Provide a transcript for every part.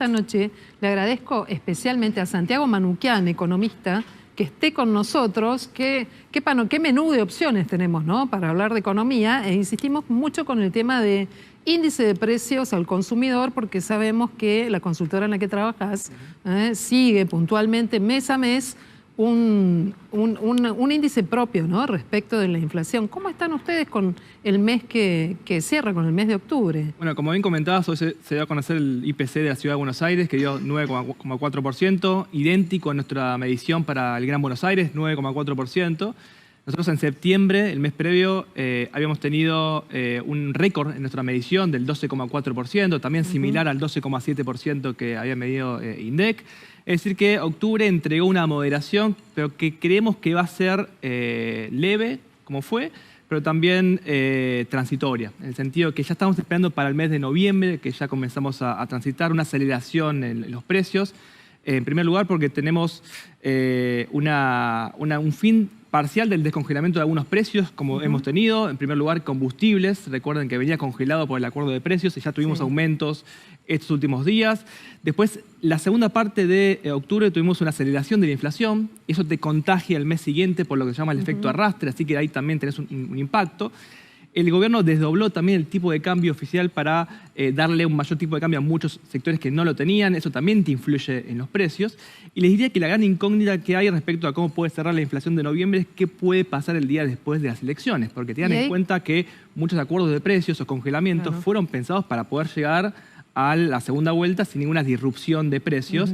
Esta noche le agradezco especialmente a Santiago Manukyan, economista, que esté con nosotros. Qué menú de opciones tenemos, ¿no?, para hablar de economía, e insistimos mucho con el tema de índice de precios al consumidor, porque sabemos que la consultora en la que trabajas sigue puntualmente mes a mes un índice propio, ¿no?, respecto de la inflación. ¿Cómo están ustedes con el mes que cierra, con el mes de octubre? Bueno, como bien comentabas, hoy se dio a conocer el IPC de la Ciudad de Buenos Aires, que dio 9,4%, idéntico a nuestra medición para el Gran Buenos Aires, 9,4%. Nosotros en septiembre, el mes previo, habíamos tenido un récord en nuestra medición del 12,4%, también similar al 12,7% que había medido INDEC. Es decir que octubre entregó una moderación, pero que creemos que va a ser leve, como fue, pero también transitoria, en el sentido que ya estamos esperando para el mes de noviembre, que ya comenzamos a transitar una aceleración en los precios. En primer lugar, porque tenemos un fin parcial del descongelamiento de algunos precios, como hemos tenido. En primer lugar, combustibles. Recuerden que venía congelado por el acuerdo de precios y ya tuvimos aumentos estos últimos días. Después, la segunda parte de octubre tuvimos una aceleración de la inflación. Eso te contagia el mes siguiente por lo que se llama el efecto arrastre, así que ahí también tenés un impacto. El gobierno desdobló también el tipo de cambio oficial para darle un mayor tipo de cambio a muchos sectores que no lo tenían. Eso también te influye en los precios. Y les diría que la gran incógnita que hay respecto a cómo puede cerrar la inflación de noviembre es qué puede pasar el día después de las elecciones. Porque tengan en cuenta que muchos acuerdos de precios o congelamientos fueron pensados para poder llegar a la segunda vuelta sin ninguna disrupción de precios.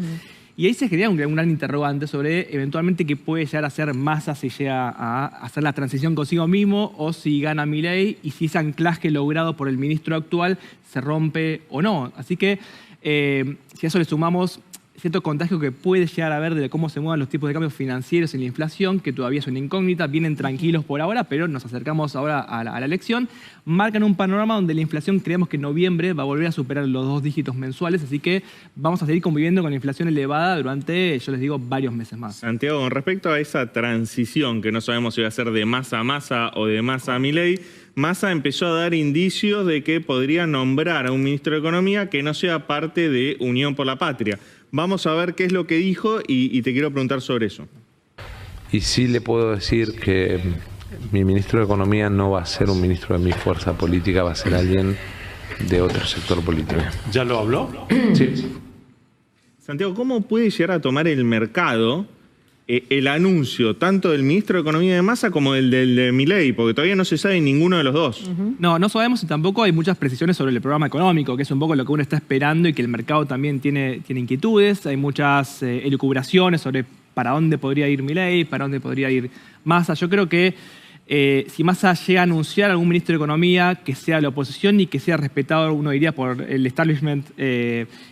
Y ahí se genera un gran interrogante sobre eventualmente qué puede llegar a hacer Massa si llega a hacer la transición consigo mismo o si gana Milei y si ese anclaje logrado por el ministro actual se rompe o no. Así que si a eso le sumamos cierto contagio que puede llegar a ver de cómo se mueven los tipos de cambios financieros en la inflación, que todavía es una incógnita, vienen tranquilos por ahora, pero nos acercamos ahora a la elección, marcan un panorama donde la inflación creemos que en noviembre va a volver a superar los 2 dígitos mensuales, así que vamos a seguir conviviendo con la inflación elevada durante, yo les digo, varios meses más. Santiago, con respecto a esa transición, que no sabemos si va a ser de Massa a Massa o de Massa a Milei, Massa empezó a dar indicios de que podría nombrar a un ministro de Economía que no sea parte de Unión por la Patria. Vamos a ver qué es lo que dijo y te quiero preguntar sobre eso. Y sí le puedo decir que mi ministro de Economía no va a ser un ministro de mi fuerza política, va a ser alguien de otro sector político. ¿Ya lo habló? Sí. Santiago, ¿cómo puede llegar a tomar el mercado el anuncio tanto del ministro de Economía de Massa como del de Milei? Porque todavía no se sabe ninguno de los dos. No sabemos y tampoco hay muchas precisiones sobre el programa económico, que es un poco lo que uno está esperando y que el mercado también tiene inquietudes. Hay muchas elucubraciones sobre para dónde podría ir Milei, para dónde podría ir Massa. Yo creo que si Massa llega a anunciar a algún ministro de Economía que sea de la oposición y que sea respetado, uno diría, por el establishment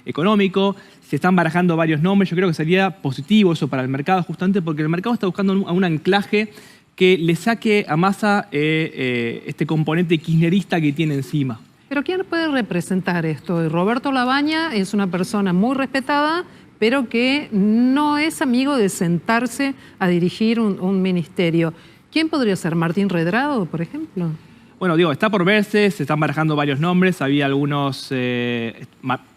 económico, se están barajando varios nombres. Yo creo que sería positivo eso para el mercado, justamente porque el mercado está buscando un anclaje que le saque a Massa este componente kirchnerista que tiene encima. ¿Pero quién puede representar esto? Roberto Labaña es una persona muy respetada, pero que no es amigo de sentarse a dirigir un ministerio. ¿Quién podría ser? ¿Martín Redrado, por ejemplo? Bueno, digo, está por verse, se están barajando varios nombres. Había algunos,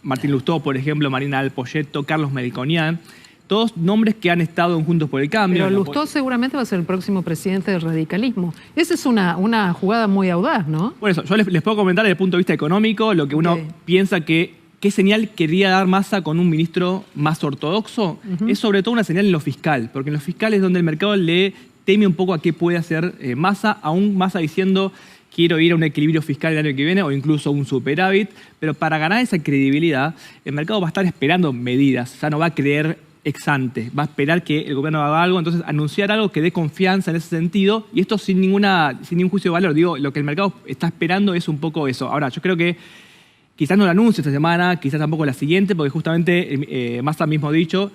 Martín Lustó, por ejemplo, Marina Alpoyetto, Carlos Melconian, todos nombres que han estado en Juntos por el Cambio. Pero Lustó seguramente va a ser el próximo presidente del radicalismo. Esa es una jugada muy audaz, ¿no? Por eso, yo les puedo comentar desde el punto de vista económico lo que uno piensa que qué señal quería dar Massa con un ministro más ortodoxo. Es sobre todo una señal en lo fiscal, porque en lo fiscal es donde el mercado le teme un poco a qué puede hacer Massa, aún Massa diciendo quiero ir a un equilibrio fiscal el año que viene o incluso un superávit, pero para ganar esa credibilidad el mercado va a estar esperando medidas, ya no va a creer ex ante, va a esperar que el gobierno haga algo, entonces anunciar algo que dé confianza en ese sentido, y esto sin ningún juicio de valor. Digo, lo que el mercado está esperando es un poco eso. Ahora, yo creo que quizás no lo anuncie esta semana, quizás tampoco la siguiente, porque justamente Massa mismo ha dicho,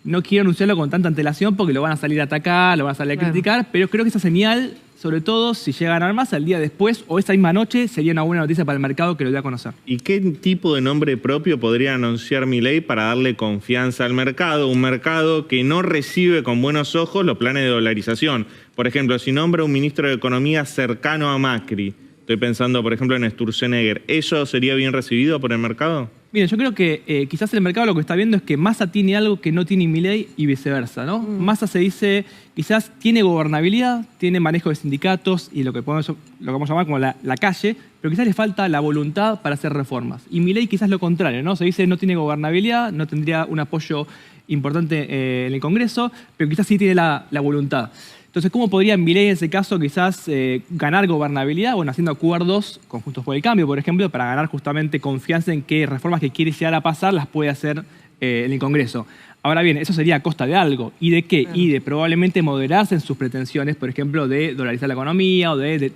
no quiero anunciarlo con tanta antelación porque lo van a salir a atacar, lo van a salir a criticar, pero creo que esa señal, sobre todo si llega a ganar Massa el día después o esa misma noche, sería una buena noticia para el mercado que lo dé a conocer. ¿Y qué tipo de nombre propio podría anunciar Milei para darle confianza al mercado? Un mercado que no recibe con buenos ojos los planes de dolarización. Por ejemplo, si nombra un ministro de Economía cercano a Macri, estoy pensando, por ejemplo, en Sturzenegger, ¿eso sería bien recibido por el mercado? Miren, yo creo que quizás el mercado lo que está viendo es que Massa tiene algo que no tiene Milei y viceversa, ¿no? Massa se dice, quizás tiene gobernabilidad, tiene manejo de sindicatos y lo que vamos a llamar como la calle, pero quizás le falta la voluntad para hacer reformas. Y Milei quizás lo contrario, ¿no? Se dice no tiene gobernabilidad, no tendría un apoyo importante en el Congreso, pero quizás sí tiene la voluntad. Entonces, ¿cómo podría Milei en ese caso quizás ganar gobernabilidad? Bueno, haciendo acuerdos con Juntos por el Cambio, por ejemplo, para ganar justamente confianza en que reformas que quiere llegar a pasar las puede hacer en el Congreso. Ahora bien, eso sería a costa de algo. ¿Y de qué? Claro. Y de probablemente moderarse en sus pretensiones, por ejemplo, de dolarizar la economía o de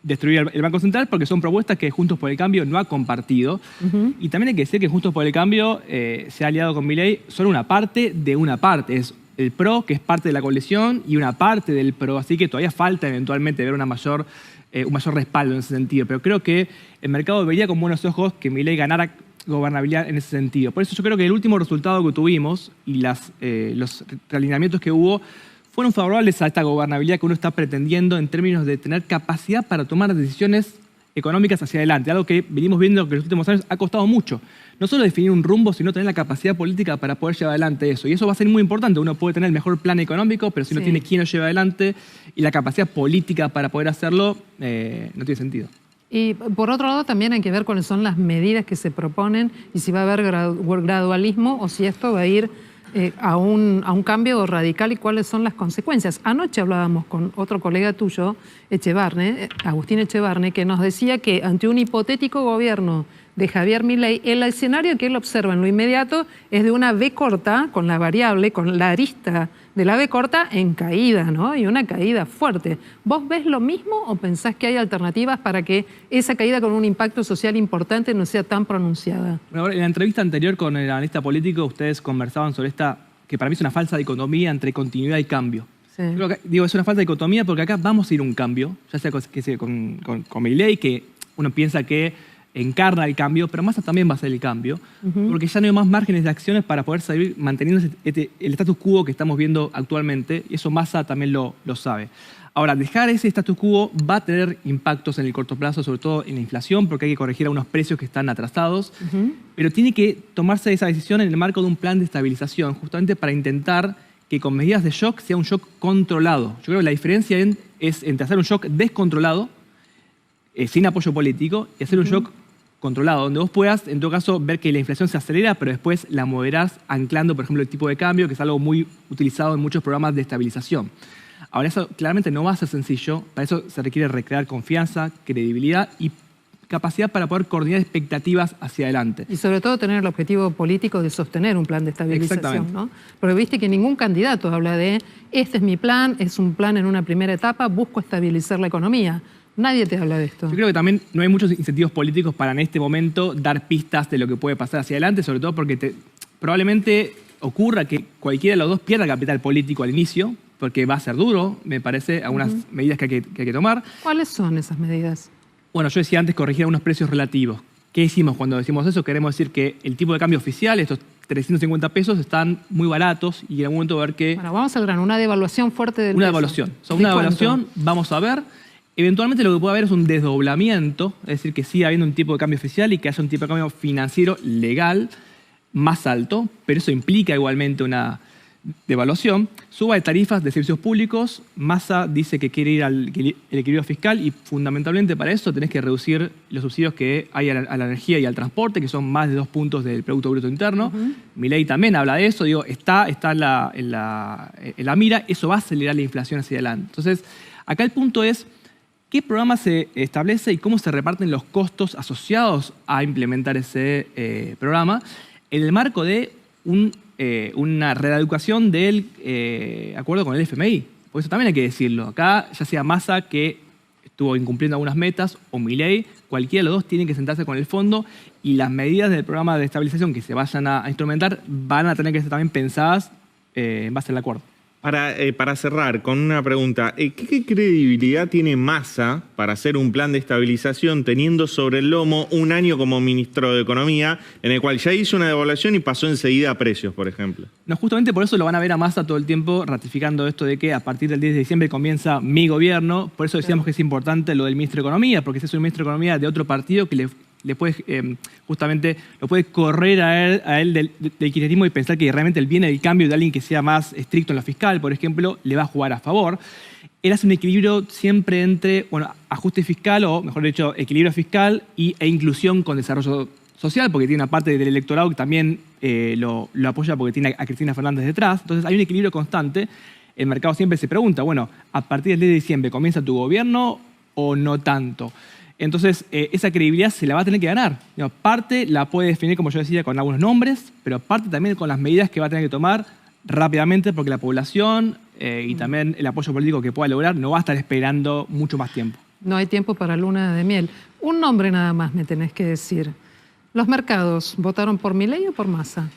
destruir el Banco Central, porque son propuestas que Juntos por el Cambio no ha compartido. Y también hay que decir que Juntos por el Cambio se ha aliado con Milei solo una parte de una parte. Es el PRO, que es parte de la coalición, y una parte del PRO, así que todavía falta eventualmente ver un mayor respaldo en ese sentido. Pero creo que el mercado vería con buenos ojos que Milei ganara gobernabilidad en ese sentido. Por eso yo creo que el último resultado que tuvimos y los realineamientos que hubo fueron favorables a esta gobernabilidad que uno está pretendiendo en términos de tener capacidad para tomar decisiones económicas hacia adelante, algo que venimos viendo que en los últimos años ha costado mucho. No solo definir un rumbo, sino tener la capacidad política para poder llevar adelante eso. Y eso va a ser muy importante. Uno puede tener el mejor plan económico, pero si no tiene quién lo lleva adelante y la capacidad política para poder hacerlo, no tiene sentido. Y por otro lado también hay que ver cuáles son las medidas que se proponen y si va a haber gradualismo o si esto va a ir a un cambio radical y cuáles son las consecuencias. Anoche hablábamos con otro colega tuyo, Agustín Echevarne, que nos decía que ante un hipotético gobierno de Javier Milei, el escenario que él observa en lo inmediato es de una V corta, con la variable, con la arista de la V corta en caída, ¿no? Y una caída fuerte. ¿Vos ves lo mismo o pensás que hay alternativas para que esa caída con un impacto social importante no sea tan pronunciada? Bueno, en la entrevista anterior con el analista político, ustedes conversaban sobre esta, que para mí es una falsa dicotomía entre continuidad y cambio. Sí. Creo que, es una falsa dicotomía porque acá vamos a ir a un cambio, ya sea con Milei, que uno piensa que encarna el cambio, pero Massa también va a ser el cambio, porque ya no hay más márgenes de acciones para poder seguir manteniendo el status quo que estamos viendo actualmente, y eso Massa también lo sabe. Ahora, dejar ese status quo va a tener impactos en el corto plazo, sobre todo en la inflación, porque hay que corregir algunos precios que están atrasados, pero tiene que tomarse esa decisión en el marco de un plan de estabilización, justamente para intentar que con medidas de shock sea un shock controlado. Yo creo que la diferencia es entre hacer un shock descontrolado, sin apoyo político, y hacer un shock controlado, donde vos puedas, en todo caso, ver que la inflación se acelera, pero después la moderás anclando, por ejemplo, el tipo de cambio, que es algo muy utilizado en muchos programas de estabilización. Ahora, eso claramente no va a ser sencillo. Para eso se requiere recrear confianza, credibilidad y capacidad para poder coordinar expectativas hacia adelante. Y sobre todo tener el objetivo político de sostener un plan de estabilización, ¿no? Porque viste que ningún candidato habla de este es mi plan, es un plan en una primera etapa, busco estabilizar la economía. Nadie te habla de esto. Yo creo que también no hay muchos incentivos políticos para en este momento dar pistas de lo que puede pasar hacia adelante, sobre todo porque probablemente ocurra que cualquiera de los dos pierda capital político al inicio, porque va a ser duro, me parece, algunas medidas que hay que tomar. ¿Cuáles son esas medidas? Bueno, yo decía antes corregir algunos precios relativos. ¿Qué decimos cuando decimos eso? Queremos decir que el tipo de cambio oficial, estos 350 pesos, están muy baratos y en algún momento ver que... Bueno, vamos al grano, una devaluación fuerte del peso. Una devaluación. Una devaluación, vamos a ver. Eventualmente lo que puede haber es un desdoblamiento, es decir, que siga habiendo un tipo de cambio oficial y que haya un tipo de cambio financiero legal más alto, pero eso implica igualmente una devaluación. Suba de tarifas de servicios públicos, Massa dice que quiere ir al equilibrio fiscal y fundamentalmente para eso tenés que reducir los subsidios que hay a la energía y al transporte, que son más de 2 puntos del Producto Bruto Interno. Milei también habla de eso, está en la mira, eso va a acelerar la inflación hacia adelante. Entonces, acá el punto es qué programa se establece y cómo se reparten los costos asociados a implementar ese programa en el marco de una reeducación del acuerdo con el FMI. Por eso también hay que decirlo. Acá, ya sea Massa, que estuvo incumpliendo algunas metas, o Milei, cualquiera de los dos tiene que sentarse con el fondo y las medidas del programa de estabilización que se vayan a instrumentar van a tener que ser también pensadas en base al acuerdo. Para cerrar con una pregunta, ¿qué credibilidad tiene Massa para hacer un plan de estabilización teniendo sobre el lomo un año como ministro de Economía, en el cual ya hizo una devaluación y pasó enseguida a precios, por ejemplo? No, justamente por eso lo van a ver a Massa todo el tiempo ratificando esto de que a partir del 10 de diciembre comienza mi gobierno. Por eso decíamos que es importante lo del ministro de Economía, porque ese es un ministro de Economía de otro partido que le puede justamente lo puede correr a él del kirchnerismo y pensar que realmente el bien del cambio de alguien que sea más estricto en lo fiscal, por ejemplo, le va a jugar a favor. Él hace un equilibrio siempre entre ajuste fiscal, o mejor dicho, equilibrio fiscal e inclusión con desarrollo social, porque tiene una parte del electorado que también lo apoya porque tiene a Cristina Fernández detrás. Entonces hay un equilibrio constante. El mercado siempre se pregunta, bueno, a partir del 10 de diciembre, ¿comienza tu gobierno o no tanto? Entonces, esa credibilidad se la va a tener que ganar. Parte la puede definir, como yo decía, con algunos nombres, pero parte también con las medidas que va a tener que tomar rápidamente, porque la población y también el apoyo político que pueda lograr no va a estar esperando mucho más tiempo. No hay tiempo para luna de miel. Un nombre nada más me tenés que decir. ¿Los mercados votaron por Milei o por Massa?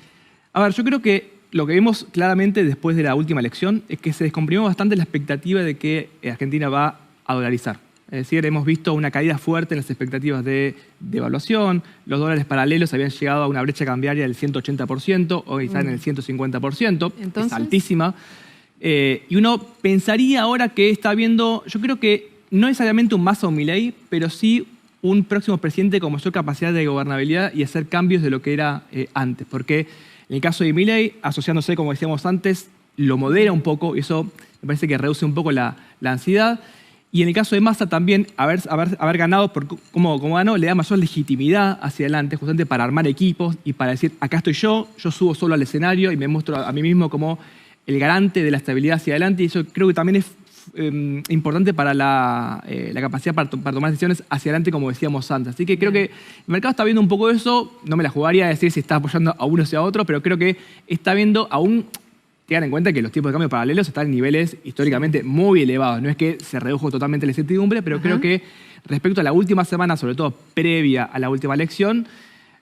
A ver, yo creo que lo que vimos claramente después de la última elección es que se descomprimió bastante la expectativa de que Argentina va a dolarizar. Es decir, hemos visto una caída fuerte en las expectativas de devaluación. Los dólares paralelos habían llegado a una brecha cambiaria del 180%, hoy están en el 150%. ¿Entonces? Es altísima. Y uno pensaría ahora que está viendo, yo creo que no necesariamente un Massa o Milei, pero sí un próximo presidente con mayor capacidad de gobernabilidad y hacer cambios de lo que era antes. Porque en el caso de Milei, asociándose, como decíamos antes, lo modera un poco y eso me parece que reduce un poco la ansiedad. Y en el caso de Massa también, haber ganado como ganó, le da mayor legitimidad hacia adelante, justamente para armar equipos y para decir, acá estoy yo subo solo al escenario y me muestro a mí mismo como el garante de la estabilidad hacia adelante. Y eso creo que también es importante para la capacidad para tomar decisiones hacia adelante, como decíamos antes. Así que creo que el mercado está viendo un poco eso. No me la jugaría a decir si está apoyando a uno o a otro, pero creo que está viendo aún. Tengan en cuenta que los tipos de cambio paralelos están en niveles históricamente muy elevados. No es que se redujo totalmente la incertidumbre, pero creo que respecto a la última semana, sobre todo previa a la última elección,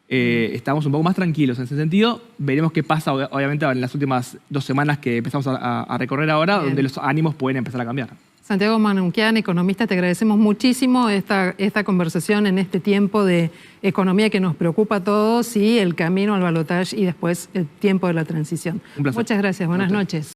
estamos un poco más tranquilos en ese sentido. Veremos qué pasa, obviamente, en las últimas 2 semanas que empezamos a recorrer ahora, donde los ánimos pueden empezar a cambiar. Santiago Manunquian, economista, te agradecemos muchísimo esta conversación en este tiempo de economía que nos preocupa a todos y el camino al balotaje y después el tiempo de la transición. Un placer. Muchas gracias, buenas noches.